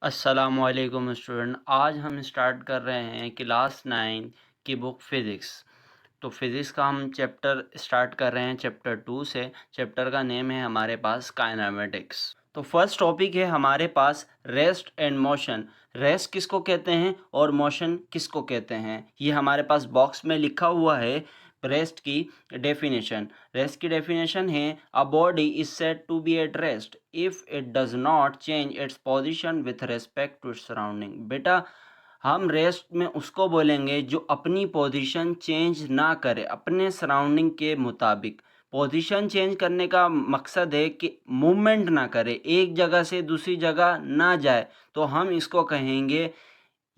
अस्सलामुअलैकुम स्टूडेंट। आज हम स्टार्ट कर रहे हैं क्लास 9 की बुक फ़िज़िक्स। तो फिज़िक्स का हम चैप्टर स्टार्ट कर रहे हैं चैप्टर 2 से। चैप्टर का नेम है हमारे पास काइनेमेटिक्स। तो फर्स्ट टॉपिक है हमारे पास रेस्ट एंड मोशन। रेस्ट किसको कहते हैं और मोशन किसको कहते हैं, ये हमारे पास बॉक्स में लिखा हुआ है। रेस्ट की डेफिनेशन है a body is said to be at rest if it does not change its position with respect to its surrounding. बेटा, हम रेस्ट में उसको बोलेंगे जो अपनी पोजीशन चेंज ना करे अपने सराउंडिंग के मुताबिक। पोजीशन चेंज करने का मकसद है कि मूवमेंट ना करे, एक जगह से दूसरी जगह ना जाए, तो हम इसको कहेंगे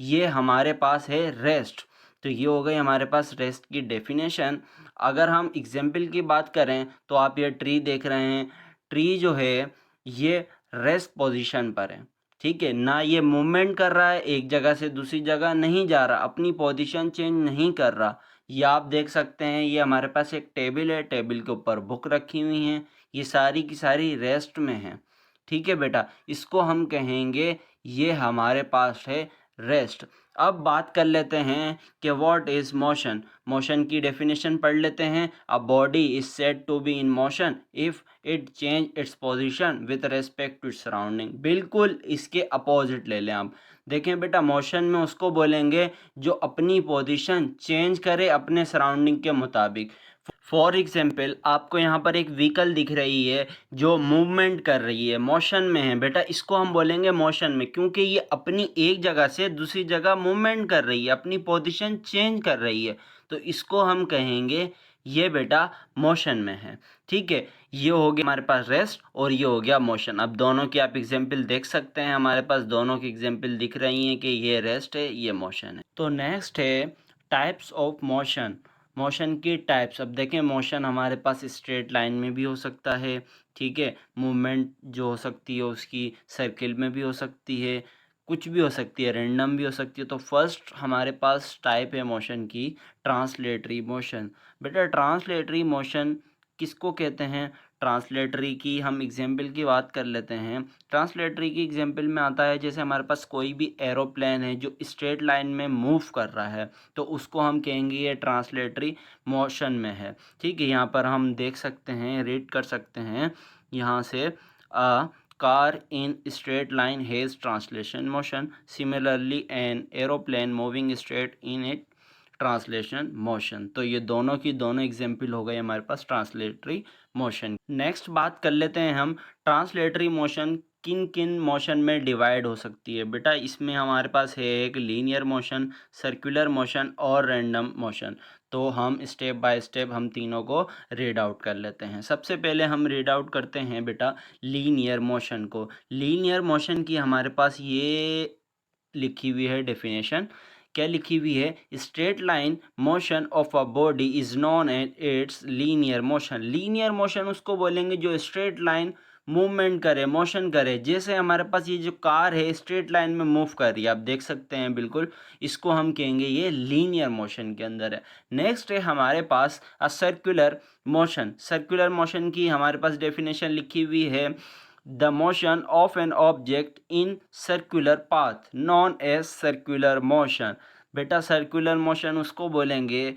ये हमारे पास है रेस्ट। तो ये हो गई हमारे पास रेस्ट की डेफिनेशन। अगर हम एग्जाम्पल की बात करें तो आप ये ट्री देख रहे हैं। ट्री जो है ये रेस्ट पोजीशन पर है, ठीक है ना, ये मूवमेंट कर रहा है, एक जगह से दूसरी जगह नहीं जा रहा, अपनी पोजीशन चेंज नहीं कर रहा। ये आप देख सकते हैं, ये हमारे पास एक टेबल है, टेबल के ऊपर बुक रखी हुई हैं, ये सारी की सारी रेस्ट में हैं। ठीक है बेटा, इसको हम कहेंगे ये हमारे पास है रेस्ट। अब बात कर लेते हैं कि व्हाट इज मोशन। मोशन की डेफिनेशन पढ़ लेते हैं। A body is said to be in motion if it change its position with respect to its surrounding. बिल्कुल इसके अपोजिट ले लें आप। देखें बेटा, मोशन में उसको बोलेंगे जो अपनी पोजीशन चेंज करे अपने सराउंडिंग के मुताबिक। फॉर एग्जाम्पल आपको यहाँ पर एक व्हीकल दिख रही है जो मूवमेंट कर रही है, मोशन में है बेटा, इसको हम बोलेंगे मोशन में, क्योंकि ये अपनी एक जगह से दूसरी जगह मूवमेंट कर रही है, अपनी पोजीशन चेंज कर रही है, तो इसको हम कहेंगे ये बेटा मोशन में है। ठीक है, ये हो गया हमारे पास रेस्ट और ये हो गया मोशन। अब दोनों की आप एग्जाम्पल देख सकते हैं, हमारे पास दोनों की एग्जाम्पल दिख रही हैं कि ये रेस्ट है, ये मोशन है। तो नेक्स्ट है टाइप्स ऑफ मोशन। मोशन की टाइप्स, अब देखें मोशन हमारे पास स्ट्रेट लाइन में भी हो सकता है, ठीक है, मूवमेंट जो हो सकती है उसकी सर्किल में भी हो सकती है, कुछ भी हो सकती है, रैंडम भी हो सकती है। तो फर्स्ट हमारे पास टाइप है मोशन की ट्रांसलेटरी मोशन। बेटा ट्रांसलेटरी मोशन किसको कहते हैं? ट्रांसलेटरी की हम एग्जाम्पल की बात कर लेते हैं। ट्रांसलेटरी की एग्जाम्पल में आता है जैसे हमारे पास कोई भी एरोप्लेन है जो स्ट्रेट लाइन में मूव कर रहा है, तो उसको हम कहेंगे ये ट्रांसलेटरी मोशन में है। ठीक है, यहाँ पर हम देख सकते हैं, रीड कर सकते हैं यहाँ से, a car in straight line has translation motion, similarly an aeroplane moving straight in it translation motion. तो ये दोनों की दोनों एग्जाम्पल हो गए हमारे पास ट्रांसलेटरी मोशन। नेक्स्ट बात कर लेते हैं हम ट्रांसलेटरी मोशन किन किन मोशन में डिवाइड हो सकती है। बेटा इसमें हमारे पास है एक लीनियर मोशन, सर्कुलर मोशन और रैंडम मोशन। तो हम स्टेप बाय स्टेप हम तीनों को रीड आउट कर लेते हैं। सबसे पहले हम रीड आउट करते हैं बेटा लीनियर मोशन को। लीनियर मोशन की हमारे पास ये लिखी हुई है डेफिनेशन। क्या लिखी हुई है? Straight line motion of a body is known as its linear motion. Linear motion उसको बोलेंगे जो स्ट्रेट लाइन मूवमेंट करे, मोशन करे। जैसे हमारे पास ये जो कार है स्ट्रेट लाइन में मूव कर रही है, आप देख सकते हैं बिल्कुल, इसको हम कहेंगे ये लीनियर मोशन के अंदर है। नेक्स्ट है हमारे पास a circular motion. Circular motion की हमारे पास डेफिनेशन लिखी हुई है, the motion of an object in circular path known as circular motion. बेटा सर्कुलर मोशन उसको बोलेंगे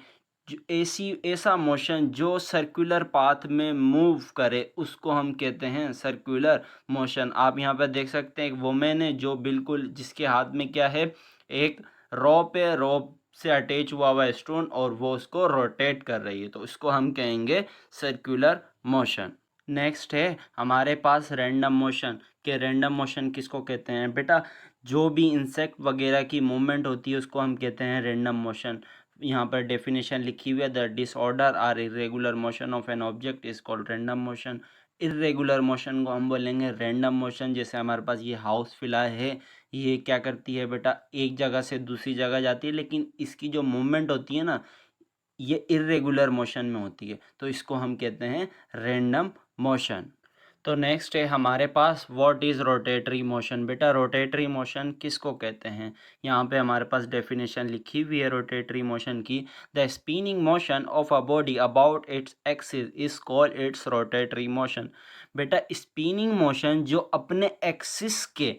ऐसा मोशन जो सर्कुलर पाथ में मूव करे, उसको हम कहते हैं सर्कुलर मोशन। आप यहाँ पर देख सकते हैं एक वुमेन है जो बिल्कुल, जिसके हाथ में क्या है, एक रोप है, रोप से अटैच हुआ हुआ स्टोन, और वो उसको रोटेट कर रही है, तो इसको हम कहेंगे सर्कुलर मोशन। नेक्स्ट है हमारे पास रैंडम मोशन। के रैंडम मोशन किसको कहते हैं? बेटा जो भी इंसेक्ट वगैरह की मूवमेंट होती है उसको हम कहते हैं रैंडम मोशन। यहाँ पर डेफिनेशन लिखी हुई है, the disorder or irregular motion of an object is called random motion. Irregular motion को हम बोलेंगे रैंडम मोशन। जैसे हमारे पास ये हाउस फ्लाई है, ये क्या करती है बेटा, एक जगह से दूसरी जगह जाती है, लेकिन इसकी जो मूवमेंट होती है ना, ये इरेगुलर मोशन में होती है, तो इसको हम कहते हैं रैंडम मोशन। तो नेक्स्ट है हमारे पास व्हाट इज़ रोटेटरी मोशन। बेटा रोटेटरी मोशन किसको कहते हैं? यहाँ पे हमारे पास डेफिनेशन लिखी हुई है रोटेटरी मोशन की, the spinning motion of a body about its axis is called its rotatory motion. बेटा स्पिनिंग मोशन जो अपने एक्सिस के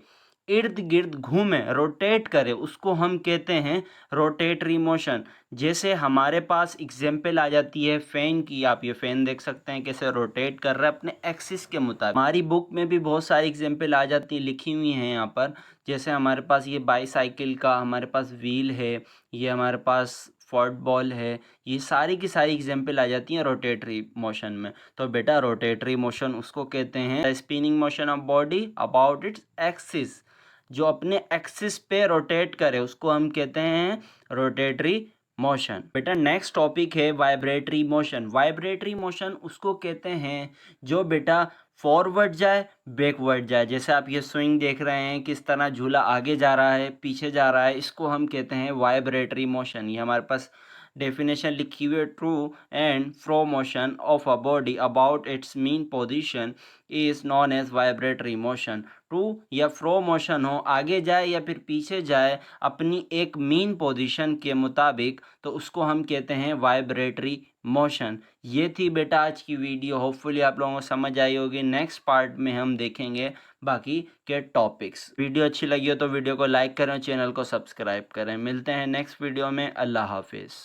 इर्द गिर्द घूमे, रोटेट करे, उसको हम कहते हैं रोटेटरी मोशन। जैसे हमारे पास एग्जाम्पल आ जाती है फैन की, आप ये फैन देख सकते हैं कैसे रोटेट कर रहा है अपने एक्सिस के मुताबिक। हमारी बुक में भी बहुत सारी एग्जाम्पल आ जाती है, लिखी हुई हैं यहाँ पर। जैसे हमारे पास ये बाईसाइकिल का हमारे पास व्हील है, ये हमारे पास फुटबॉल है, ये सारी की सारी एग्जाम्पल आ जाती हैं रोटेटरी मोशन में। तो बेटा रोटेटरी मोशन उसको कहते हैं spinning motion of body about its axis, जो अपने एक्सिस पे रोटेट करे उसको हम कहते हैं रोटेटरी मोशन। बेटा नेक्स्ट टॉपिक है वाइब्रेटरी मोशन। वाइब्रेटरी मोशन उसको कहते हैं जो बेटा फॉरवर्ड जाए बैकवर्ड जाए। जैसे आप ये स्विंग देख रहे हैं किस तरह झूला आगे जा रहा है पीछे जा रहा है, इसको हम कहते हैं वाइब्रेटरी मोशन। ये हमारे पास डेफिनेशन लिखी हुई है, to and fro motion of a body about its mean position is known as vibratory motion. To या फ्रो मोशन हो, आगे जाए या फिर पीछे जाए अपनी एक मीन पोजीशन के मुताबिक, तो उसको हम कहते हैं वाइब्रेटरी मोशन। ये थी बेटा आज की वीडियो, होपफुली आप लोगों को समझ आई होगी। नेक्स्ट पार्ट में हम देखेंगे बाकी के टॉपिक्स। वीडियो अच्छी लगी हो तो वीडियो को लाइक करें, चैनल को सब्सक्राइब करें। मिलते हैं नेक्स्ट वीडियो में। अल्लाह हाफिज़।